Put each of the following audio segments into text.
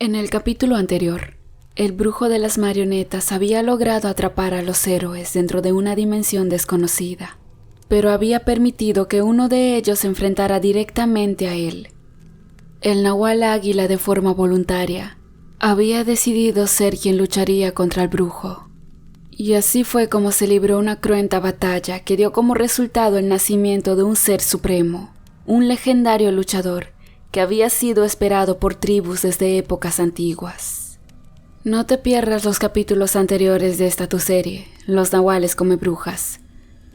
En el capítulo anterior, el brujo de las marionetas había logrado atrapar a los héroes dentro de una dimensión desconocida, pero había permitido que uno de ellos se enfrentara directamente a él. El Nahual Águila, de forma voluntaria, había decidido ser quien lucharía contra el brujo. Y así fue como se libró una cruenta batalla que dio como resultado el nacimiento de un ser supremo, un legendario luchador que había sido esperado por tribus desde épocas antiguas. No te pierdas los capítulos anteriores de esta tu serie, Los Nahuales come brujas.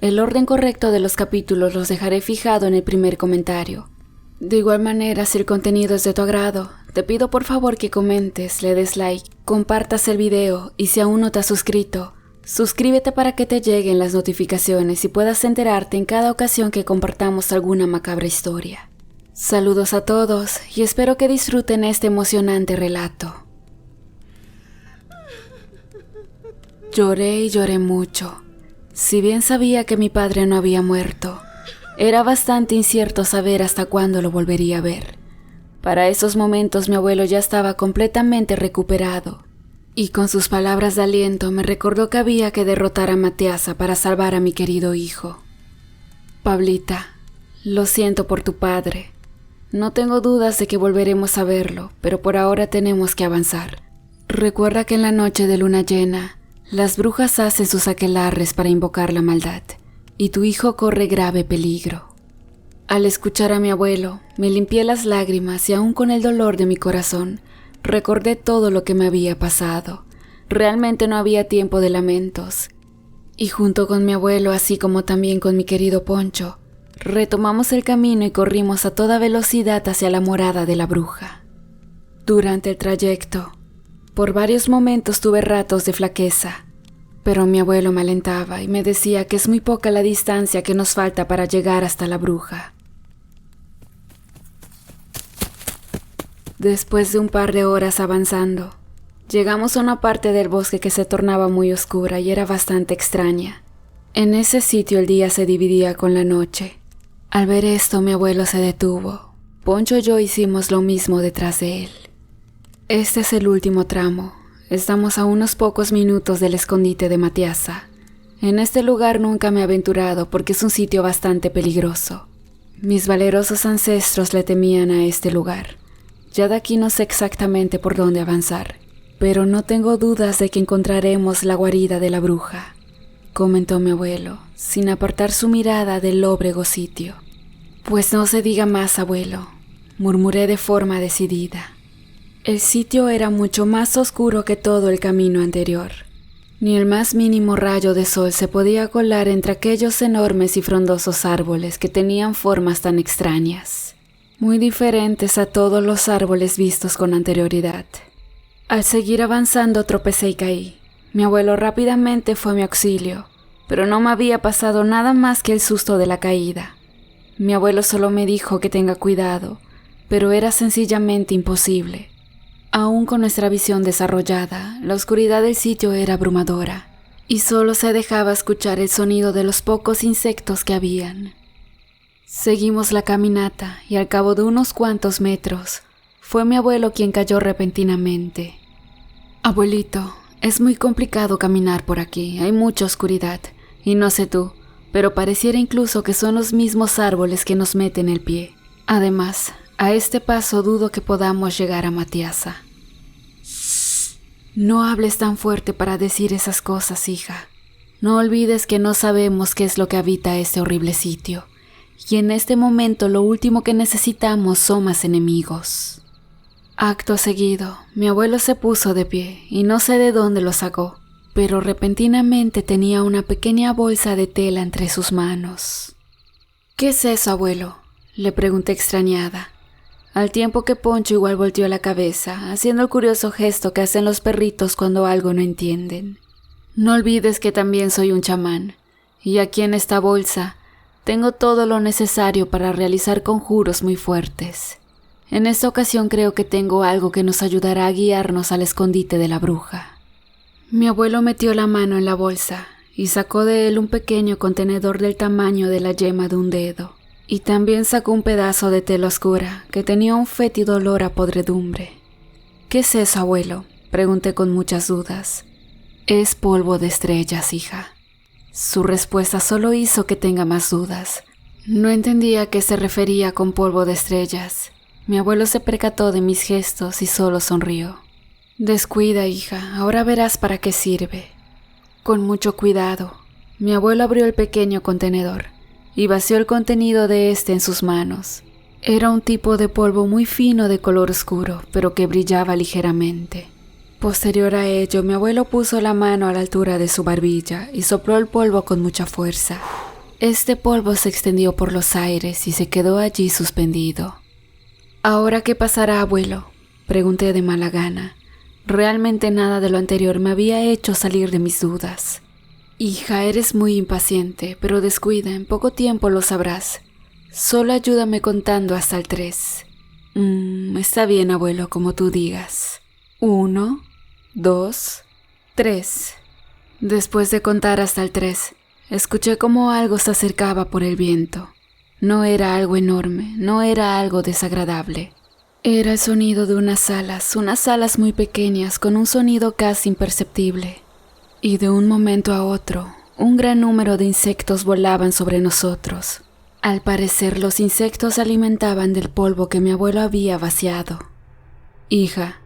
El orden correcto de los capítulos los dejaré fijado en el primer comentario. De igual manera, si el contenido es de tu agrado, te pido por favor que comentes, le des like, compartas el video y si aún no te has suscrito, suscríbete para que te lleguen las notificaciones y puedas enterarte en cada ocasión que compartamos alguna macabra historia. Saludos a todos y espero que disfruten este emocionante relato. Lloré y lloré mucho. Si bien sabía que mi padre no había muerto, era bastante incierto saber hasta cuándo lo volvería a ver. Para esos momentos mi abuelo ya estaba completamente recuperado, y con sus palabras de aliento me recordó que había que derrotar a Matiasa para salvar a mi querido hijo. Pablita, lo siento por tu padre. No tengo dudas de que volveremos a verlo, pero por ahora tenemos que avanzar. Recuerda que en la noche de luna llena, las brujas hacen sus aquelarres para invocar la maldad, y tu hijo corre grave peligro. Al escuchar a mi abuelo, me limpié las lágrimas y aún con el dolor de mi corazón, recordé todo lo que me había pasado. Realmente no había tiempo de lamentos. Y junto con mi abuelo, así como también con mi querido Poncho, retomamos el camino y corrimos a toda velocidad hacia la morada de la bruja. Durante el trayecto, por varios momentos tuve ratos de flaqueza, pero mi abuelo me alentaba y me decía que es muy poca la distancia que nos falta para llegar hasta la bruja. Después de un par de horas avanzando, llegamos a una parte del bosque que se tornaba muy oscura y era bastante extraña. En ese sitio el día se dividía con la noche. Al ver esto, mi abuelo se detuvo. Poncho y yo hicimos lo mismo detrás de él. Este es el último tramo. Estamos a unos pocos minutos del escondite de Matiasa. En este lugar nunca me he aventurado porque es un sitio bastante peligroso. Mis valerosos ancestros le temían a este lugar. Ya de aquí no sé exactamente por dónde avanzar, pero no tengo dudas de que encontraremos la guarida de la bruja, comentó mi abuelo, sin apartar su mirada del lóbrego sitio. Pues no se diga más, abuelo, murmuré de forma decidida. El sitio era mucho más oscuro que todo el camino anterior. Ni el más mínimo rayo de sol se podía colar entre aquellos enormes y frondosos árboles que tenían formas tan extrañas, muy diferentes a todos los árboles vistos con anterioridad. Al seguir avanzando tropecé y caí. Mi abuelo rápidamente fue a mi auxilio, pero no me había pasado nada más que el susto de la caída. Mi abuelo solo me dijo que tenga cuidado, pero era sencillamente imposible. Aún con nuestra visión desarrollada, la oscuridad del sitio era abrumadora, y solo se dejaba escuchar el sonido de los pocos insectos que habían. Seguimos la caminata, y al cabo de unos cuantos metros, fue mi abuelo quien cayó repentinamente. Abuelito, es muy complicado caminar por aquí, hay mucha oscuridad, y no sé tú, pero pareciera incluso que son los mismos árboles que nos meten el pie. Además, a este paso dudo que podamos llegar a Matiasa. No hables tan fuerte para decir esas cosas, hija. No olvides que no sabemos qué es lo que habita este horrible sitio, y en este momento lo último que necesitamos son más enemigos. Acto seguido, mi abuelo se puso de pie y no sé de dónde lo sacó, pero repentinamente tenía una pequeña bolsa de tela entre sus manos. ¿Qué es eso, abuelo?, le pregunté extrañada, al tiempo que Poncho igual volteó la cabeza, haciendo el curioso gesto que hacen los perritos cuando algo no entienden. No olvides que también soy un chamán, y aquí en esta bolsa tengo todo lo necesario para realizar conjuros muy fuertes. En esta ocasión creo que tengo algo que nos ayudará a guiarnos al escondite de la bruja. Mi abuelo metió la mano en la bolsa y sacó de él un pequeño contenedor del tamaño de la yema de un dedo. Y también sacó un pedazo de tela oscura que tenía un fétido olor a podredumbre. ¿Qué es eso, abuelo?, pregunté con muchas dudas. Es polvo de estrellas, hija. Su respuesta solo hizo que tenga más dudas. No entendía a qué se refería con polvo de estrellas. Mi abuelo se percató de mis gestos y solo sonrió. Descuida, hija, ahora verás para qué sirve. Con mucho cuidado. Mi abuelo abrió el pequeño contenedor y vació el contenido de este en sus manos. Era un tipo de polvo muy fino de color oscuro, pero que brillaba ligeramente. Posterior a ello, mi abuelo puso la mano a la altura de su barbilla y sopló el polvo con mucha fuerza. Este polvo se extendió por los aires y se quedó allí suspendido. ¿Ahora qué pasará, abuelo?, pregunté de mala gana. Realmente nada de lo anterior me había hecho salir de mis dudas. Hija, eres muy impaciente, pero descuida, en poco tiempo lo sabrás. Solo ayúdame contando hasta el 3. Está bien, abuelo, como tú digas. 1, 2, 3. Después de contar hasta el 3, escuché como algo se acercaba por el viento. No era algo enorme, no era algo desagradable. Era el sonido de unas alas muy pequeñas con un sonido casi imperceptible. Y de un momento a otro, un gran número de insectos volaban sobre nosotros. Al parecer, los insectos se alimentaban del polvo que mi abuelo había vaciado. Hija,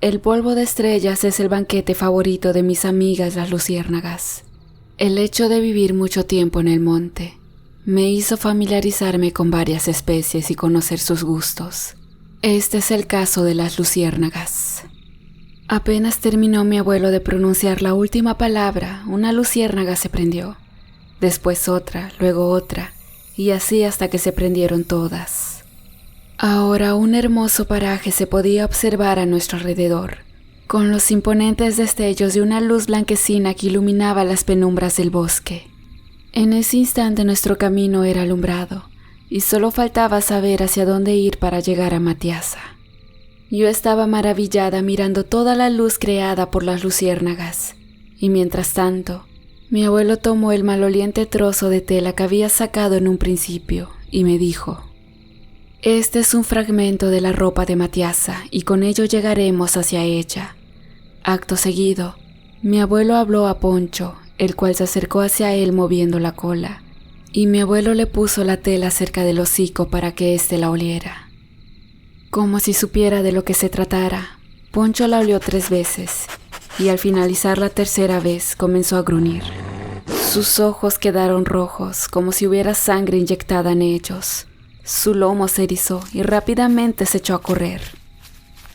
el polvo de estrellas es el banquete favorito de mis amigas las luciérnagas. El hecho de vivir mucho tiempo en el monte me hizo familiarizarme con varias especies y conocer sus gustos. Este es el caso de las luciérnagas. Apenas terminó mi abuelo de pronunciar la última palabra, una luciérnaga se prendió. Después otra, luego otra, y así hasta que se prendieron todas. Ahora un hermoso paraje se podía observar a nuestro alrededor, con los imponentes destellos de una luz blanquecina que iluminaba las penumbras del bosque. En ese instante nuestro camino era alumbrado, y solo faltaba saber hacia dónde ir para llegar a Matiasa. Yo estaba maravillada mirando toda la luz creada por las luciérnagas, y mientras tanto, mi abuelo tomó el maloliente trozo de tela que había sacado en un principio y me dijo: «Este es un fragmento de la ropa de Matiasa y con ello llegaremos hacia ella». Acto seguido, mi abuelo habló a Poncho, el cual se acercó hacia él moviendo la cola, y mi abuelo le puso la tela cerca del hocico para que éste la oliera. Como si supiera de lo que se tratara, Poncho la olió 3 veces, y al finalizar la tercera vez comenzó a gruñir. Sus ojos quedaron rojos, como si hubiera sangre inyectada en ellos. Su lomo se erizó y rápidamente se echó a correr.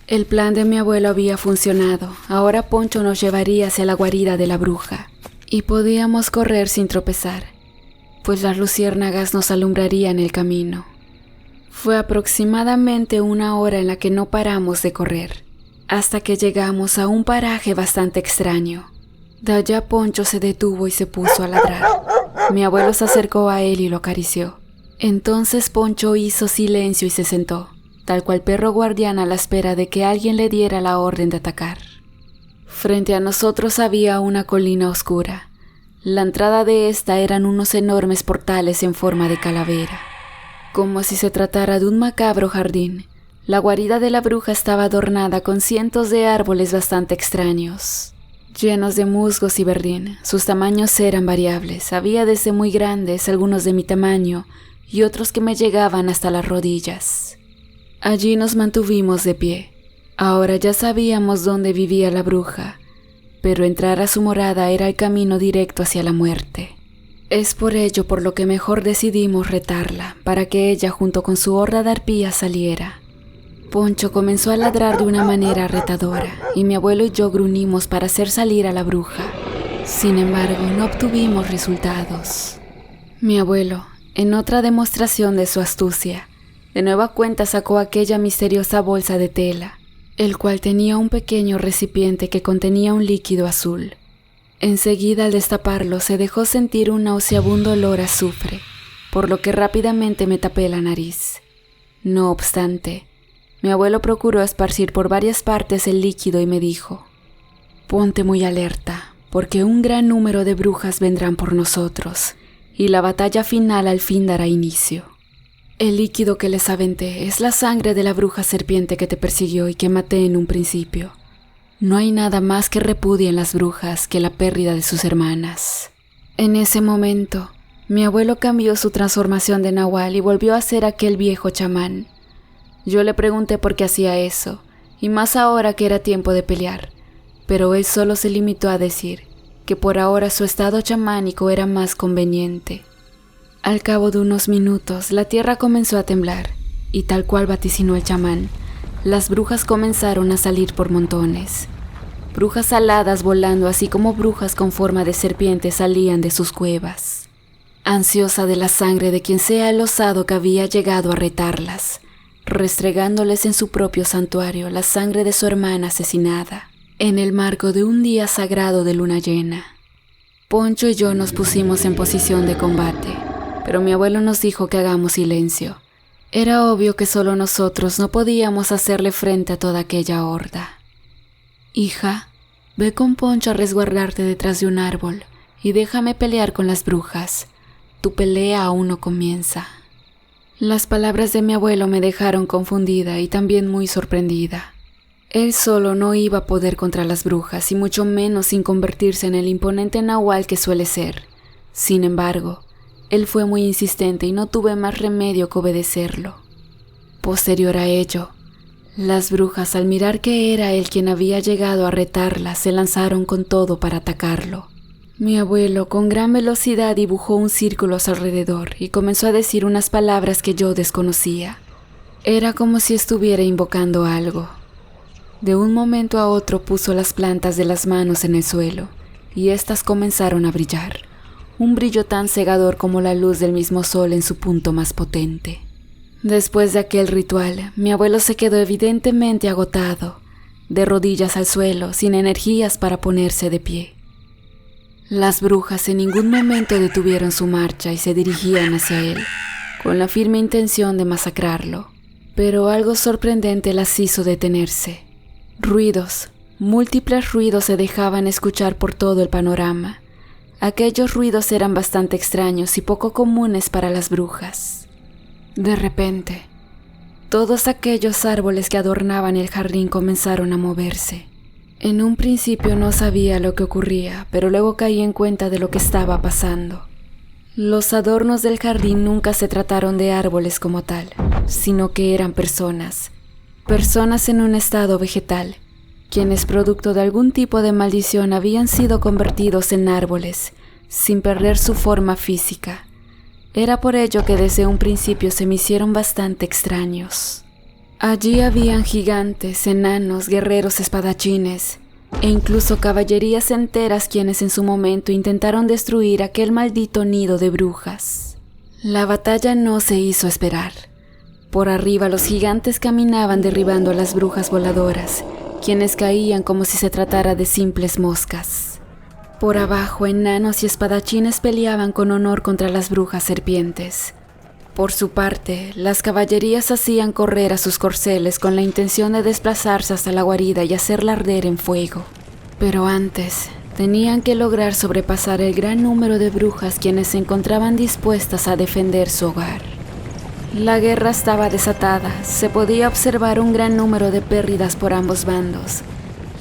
El plan de mi abuelo había funcionado. Ahora Poncho nos llevaría hacia la guarida de la bruja, y podíamos correr sin tropezar, pues las luciérnagas nos alumbrarían el camino. Fue aproximadamente 1 hora en la que no paramos de correr, hasta que llegamos a un paraje bastante extraño. De allá Poncho se detuvo y se puso a ladrar. Mi abuelo se acercó a él y lo acarició. Entonces Poncho hizo silencio y se sentó, tal cual perro guardián a la espera de que alguien le diera la orden de atacar. Frente a nosotros había una colina oscura. La entrada de esta eran unos enormes portales en forma de calavera. Como si se tratara de un macabro jardín, la guarida de la bruja estaba adornada con cientos de árboles bastante extraños, llenos de musgos y verdín. Sus tamaños eran variables, había desde muy grandes, algunos de mi tamaño, y otros que me llegaban hasta las rodillas. Allí nos mantuvimos de pie. Ahora ya sabíamos dónde vivía la bruja, pero entrar a su morada era el camino directo hacia la muerte. Es por ello por lo que mejor decidimos retarla, para que ella junto con su horda de arpías saliera. Poncho comenzó a ladrar de una manera retadora, y mi abuelo y yo gruñimos para hacer salir a la bruja. Sin embargo, no obtuvimos resultados. Mi abuelo, en otra demostración de su astucia, de nueva cuenta sacó aquella misteriosa bolsa de tela, el cual tenía un pequeño recipiente que contenía un líquido azul. Enseguida, al destaparlo, se dejó sentir un nauseabundo olor a azufre, por lo que rápidamente me tapé la nariz. No obstante, mi abuelo procuró esparcir por varias partes el líquido y me dijo: «Ponte muy alerta, porque un gran número de brujas vendrán por nosotros, y la batalla final al fin dará inicio». El líquido que les aventé es la sangre de la bruja serpiente que te persiguió y que maté en un principio. No hay nada más que repudie en las brujas que la pérdida de sus hermanas. En ese momento, mi abuelo cambió su transformación de nahual y volvió a ser aquel viejo chamán. Yo le pregunté por qué hacía eso, y más ahora que era tiempo de pelear, pero él solo se limitó a decir que por ahora su estado chamánico era más conveniente. Al cabo de unos minutos, la tierra comenzó a temblar, y tal cual vaticinó el chamán, las brujas comenzaron a salir por montones. Brujas aladas volando, así como brujas con forma de serpiente salían de sus cuevas. Ansiosa de la sangre de quien sea el osado que había llegado a retarlas, restregándoles en su propio santuario la sangre de su hermana asesinada, en el marco de un día sagrado de luna llena. Poncho y yo nos pusimos en posición de combate, pero mi abuelo nos dijo que hagamos silencio. Era obvio que solo nosotros no podíamos hacerle frente a toda aquella horda. Hija, ve con Poncho a resguardarte detrás de un árbol y déjame pelear con las brujas. Tu pelea aún no comienza. Las palabras de mi abuelo me dejaron confundida y también muy sorprendida. Él solo no iba a poder contra las brujas y mucho menos sin convertirse en el imponente nahual que suele ser. Sin embargo, él fue muy insistente y no tuve más remedio que obedecerlo. Posterior a ello, las brujas, al mirar que era él quien había llegado a retarlas, se lanzaron con todo para atacarlo. Mi abuelo con gran velocidad dibujó un círculo a su alrededor y comenzó a decir unas palabras que yo desconocía. Era como si estuviera invocando algo. De un momento a otro puso las plantas de las manos en el suelo y éstas comenzaron a brillar, un brillo tan cegador como la luz del mismo sol en su punto más potente. Después de aquel ritual, mi abuelo se quedó evidentemente agotado, de rodillas al suelo, sin energías para ponerse de pie. Las brujas en ningún momento detuvieron su marcha y se dirigían hacia él, con la firme intención de masacrarlo. Pero algo sorprendente las hizo detenerse. Ruidos, múltiples ruidos se dejaban escuchar por todo el panorama. Aquellos ruidos eran bastante extraños y poco comunes para las brujas. De repente, todos aquellos árboles que adornaban el jardín comenzaron a moverse. En un principio no sabía lo que ocurría, pero luego caí en cuenta de lo que estaba pasando. Los adornos del jardín nunca se trataron de árboles como tal, sino que eran personas en un estado vegetal, quienes producto de algún tipo de maldición habían sido convertidos en árboles, sin perder su forma física. Era por ello que desde un principio se me hicieron bastante extraños. Allí habían gigantes, enanos, guerreros espadachines, e incluso caballerías enteras quienes en su momento intentaron destruir aquel maldito nido de brujas. La batalla no se hizo esperar. Por arriba los gigantes caminaban derribando a las brujas voladoras, quienes caían como si se tratara de simples moscas. Por abajo, enanos y espadachines peleaban con honor contra las brujas serpientes. Por su parte, las caballerías hacían correr a sus corceles con la intención de desplazarse hasta la guarida y hacerla arder en fuego. Pero antes, tenían que lograr sobrepasar el gran número de brujas quienes se encontraban dispuestas a defender su hogar. La guerra estaba desatada, se podía observar un gran número de pérdidas por ambos bandos,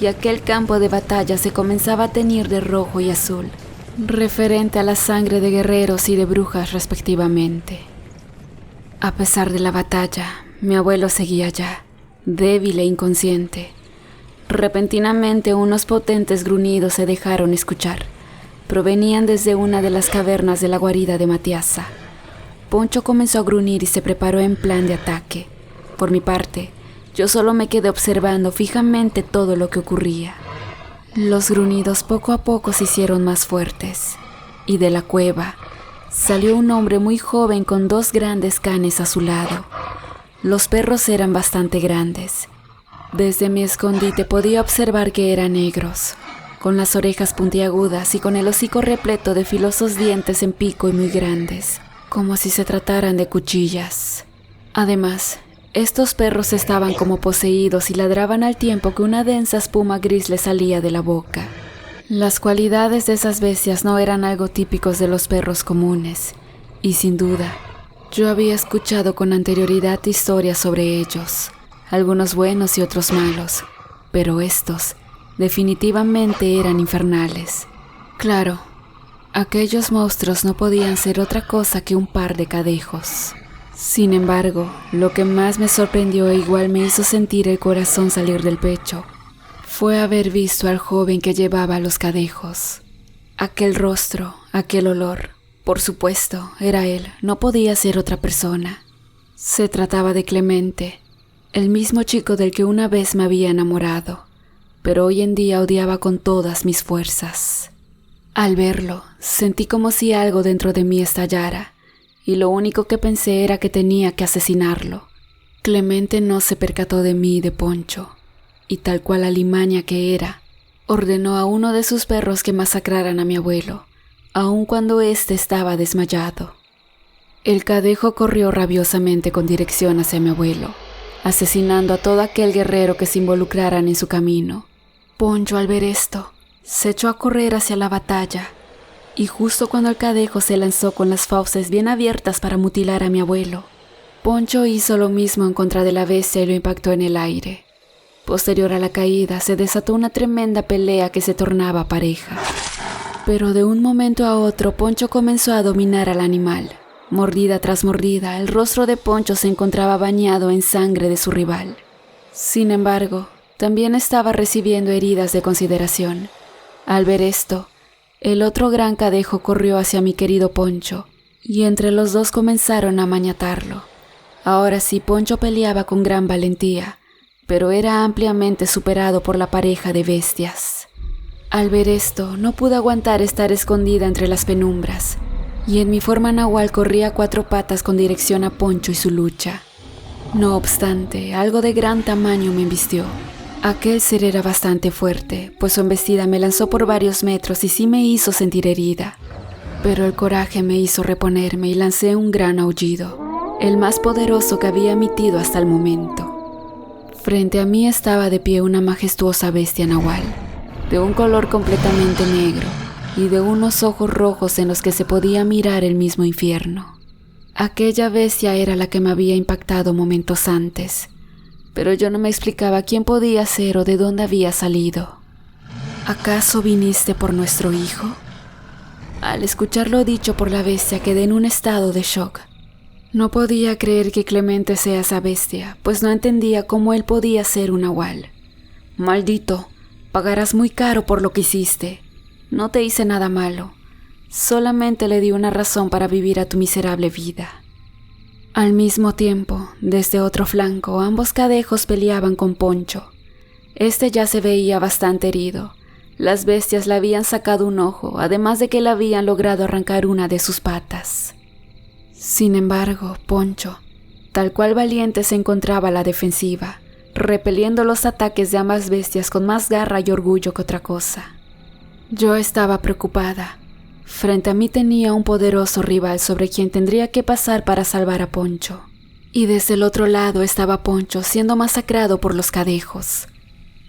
y aquel campo de batalla se comenzaba a teñir de rojo y azul, referente a la sangre de guerreros y de brujas respectivamente. A pesar de la batalla, mi abuelo seguía allá, débil e inconsciente. Repentinamente unos potentes gruñidos se dejaron escuchar. Provenían desde una de las cavernas de la guarida de Matiasa. Poncho comenzó a gruñir y se preparó en plan de ataque. Por mi parte, yo solo me quedé observando fijamente todo lo que ocurría. Los gruñidos poco a poco se hicieron más fuertes, y de la cueva salió un hombre muy joven con 2 grandes canes a su lado. Los perros eran bastante grandes. Desde mi escondite podía observar que eran negros, con las orejas puntiagudas y con el hocico repleto de filosos dientes en pico y muy grandes, como si se trataran de cuchillas. Además, estos perros estaban como poseídos y ladraban al tiempo que una densa espuma gris les salía de la boca. Las cualidades de esas bestias no eran algo típicos de los perros comunes, y sin duda, Yo había escuchado con anterioridad historias sobre ellos, algunos buenos y otros malos, pero estos definitivamente eran infernales. Claro, aquellos monstruos no podían ser otra cosa que un par de cadejos. Sin embargo, lo que más me sorprendió e igual me hizo sentir el corazón salir del pecho fue haber visto al joven que llevaba los cadejos. Aquel rostro, aquel olor, por supuesto, era él, no podía ser otra persona. Se trataba de Clemente, el mismo chico del que una vez me había enamorado, pero hoy en día odiaba con todas mis fuerzas. Al verlo, sentí como si algo dentro de mí estallara, y lo único que pensé era que tenía que asesinarlo. Clemente no se percató de mí y de Poncho, y tal cual alimaña que era, ordenó a uno de sus perros que masacraran a mi abuelo, aun cuando éste estaba desmayado. El cadejo corrió rabiosamente con dirección hacia mi abuelo, asesinando a todo aquel guerrero que se involucraran en su camino. Poncho, al ver esto, se echó a correr hacia la batalla, y justo cuando el cadejo se lanzó con las fauces bien abiertas para mutilar a mi abuelo, Poncho hizo lo mismo en contra de la bestia y lo impactó en el aire. Posterior a la caída, se desató una tremenda pelea que se tornaba pareja. Pero de un momento a otro, Poncho comenzó a dominar al animal. Mordida tras mordida, el rostro de Poncho se encontraba bañado en sangre de su rival. Sin embargo, también estaba recibiendo heridas de consideración. Al ver esto, el otro gran cadejo corrió hacia mi querido Poncho, y entre los dos comenzaron a maniatarlo. Ahora sí, Poncho peleaba con gran valentía, pero era ampliamente superado por la pareja de bestias. Al ver esto, no pude aguantar estar escondida entre las penumbras, y en mi forma nahual corrí a 4 patas con dirección a Poncho y su lucha. No obstante, algo de gran tamaño me embistió. Aquel ser era bastante fuerte, pues su embestida me lanzó por varios metros y sí me hizo sentir herida. Pero el coraje me hizo reponerme y lancé un gran aullido, el más poderoso que había emitido hasta el momento. Frente a mí estaba de pie una majestuosa bestia nahual, de un color completamente negro y de unos ojos rojos en los que se podía mirar el mismo infierno. Aquella bestia era la que me había impactado momentos antes, pero yo no me explicaba quién podía ser o de dónde había salido. ¿Acaso viniste por nuestro hijo? Al escuchar lo dicho por la bestia quedé en un estado de shock. No podía creer que Clemente sea esa bestia, pues no entendía cómo él podía ser un nahual. Maldito, pagarás muy caro por lo que hiciste. No te hice nada malo, solamente le di una razón para vivir a tu miserable vida. Al mismo tiempo, desde otro flanco, ambos cadejos peleaban con Poncho. Este ya se veía bastante herido. Las bestias le habían sacado un ojo, además de que le habían logrado arrancar una de sus patas. Sin embargo, Poncho, tal cual valiente, se encontraba a la defensiva, repeliendo los ataques de ambas bestias con más garra y orgullo que otra cosa. Yo estaba preocupada. Frente a mí tenía un poderoso rival sobre quien tendría que pasar para salvar a Poncho. Y desde el otro lado estaba Poncho siendo masacrado por los cadejos.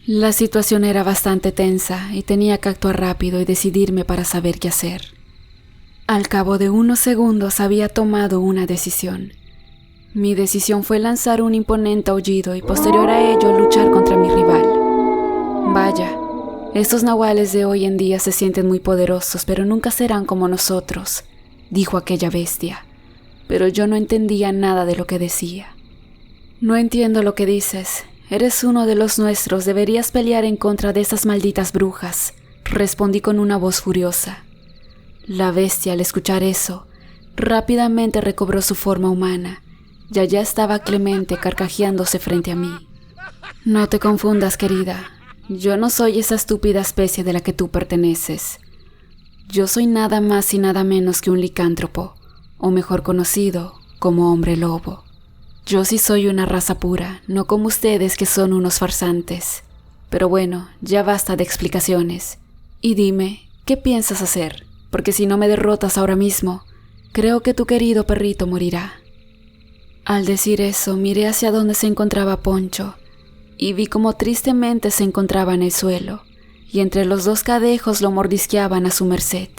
La situación era bastante tensa y tenía que actuar rápido y decidirme para saber qué hacer. Al cabo de unos segundos había tomado una decisión. Mi decisión fue lanzar un imponente aullido y posterior a ello luchar contra mi rival. Vaya, estos nahuales de hoy en día se sienten muy poderosos, pero nunca serán como nosotros, dijo aquella bestia, pero yo no entendía nada de lo que decía. No entiendo lo que dices, eres uno de los nuestros, deberías pelear en contra de esas malditas brujas, respondí con una voz furiosa. La bestia, al escuchar eso, rápidamente recobró su forma humana, y allá estaba Clemente carcajeándose frente a mí. No te confundas, querida. Yo no soy esa estúpida especie de la que tú perteneces. Yo soy nada más y nada menos que un licántropo, o mejor conocido como hombre lobo. Yo sí soy una raza pura, no como ustedes que son unos farsantes. Pero bueno, ya basta de explicaciones. Y dime, ¿qué piensas hacer? Porque si no me derrotas ahora mismo, creo que tu querido perrito morirá. Al decir eso, miré hacia donde se encontraba Poncho, y vi cómo tristemente se encontraba en el suelo, y entre los 2 cadejos lo mordisqueaban a su merced.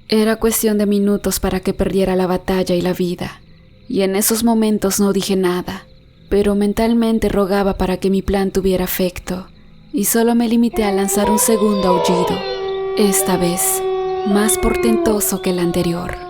Era cuestión de minutos para que perdiera la batalla y la vida, y en esos momentos no dije nada, pero mentalmente rogaba para que mi plan tuviera efecto, y solo me limité a lanzar un segundo aullido, esta vez más portentoso que el anterior.